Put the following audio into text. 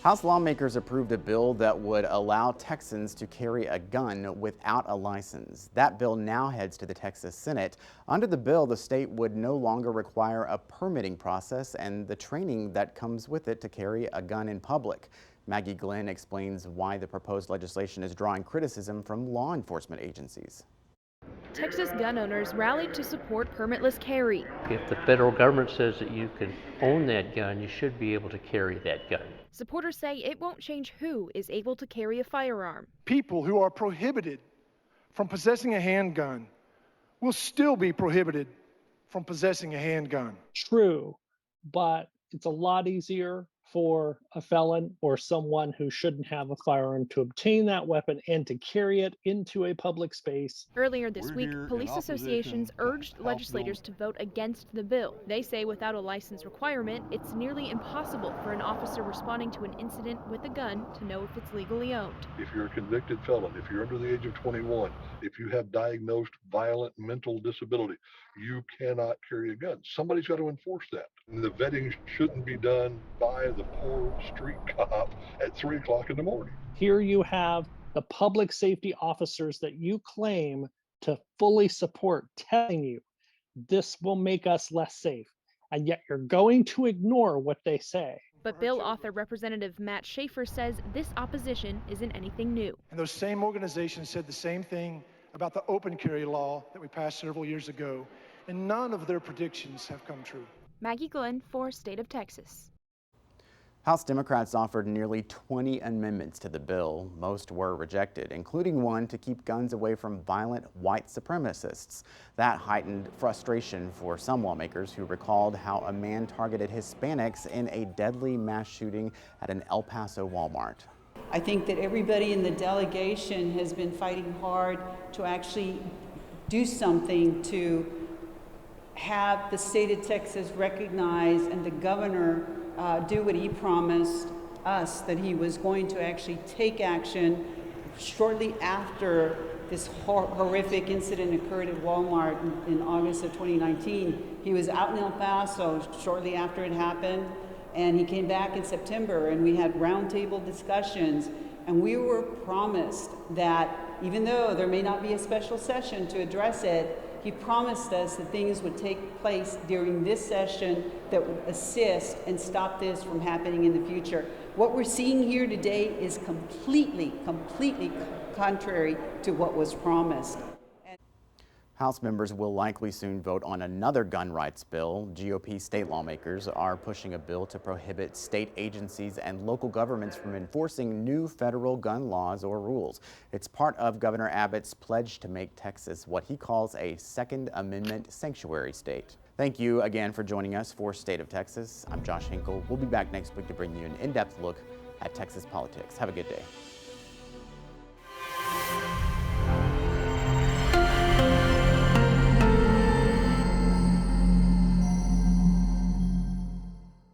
House lawmakers approved a bill that would allow Texans to carry a gun without a license. That bill now heads to the Texas Senate. Under the bill, the state would no longer require a permitting process and the training that comes with it to carry a gun in public. Maggie Glenn explains why the proposed legislation is drawing criticism from law enforcement agencies. Texas gun owners rallied to support permitless carry. If the federal government says that you can own that gun, you should be able to carry that gun. Supporters say it won't change who is able to carry a firearm. People who are prohibited from possessing a handgun will still be prohibited from possessing a handgun. True, but it's a lot easier for a felon or someone who shouldn't have a firearm to obtain that weapon and to carry it into a public space. Earlier this week, police associations urged legislators to vote against the bill. They say without a license requirement, it's nearly impossible for an officer responding to an incident with a gun to know if it's legally owned. If you're a convicted felon, if you're under the age of 21, if you have diagnosed violent mental disability, you cannot carry a gun. Somebody's got to enforce that. And the vetting shouldn't be done by the poor street cop at 3 o'clock in the morning. Here you have the public safety officers that you claim to fully support telling you this will make us less safe, and yet you're going to ignore what they say. But bill author Representative Matt Schaefer says this opposition isn't anything new. And those same organizations said the same thing about the open carry law that we passed several years ago, and none of their predictions have come true. Maggie Glenn for State of Texas. House Democrats offered nearly 20 amendments to the bill. Most were rejected, including one to keep guns away from violent white supremacists. That heightened frustration for some lawmakers who recalled how a man targeted Hispanics in a deadly mass shooting at an El Paso Walmart. I think that everybody in the delegation has been fighting hard to actually do something to have the state of Texas recognize and the governor do what he promised us, that he was going to actually take action shortly after this horrific incident occurred at Walmart in August of 2019. He was out in El Paso shortly after it happened, and he came back in September, and we had roundtable discussions, and we were promised that even though there may not be a special session to address it, he promised us that things would take place during this session that would assist and stop this from happening in the future. What we're seeing here today is completely contrary to what was promised. House members will likely soon vote on another gun rights bill. GOP state lawmakers are pushing a bill to prohibit state agencies and local governments from enforcing new federal gun laws or rules. It's part of Governor Abbott's pledge to make Texas what he calls a Second Amendment sanctuary state. Thank you again for joining us for State of Texas. I'm Josh Hinkle. We'll be back next week to bring you an in-depth look at Texas politics. Have a good day.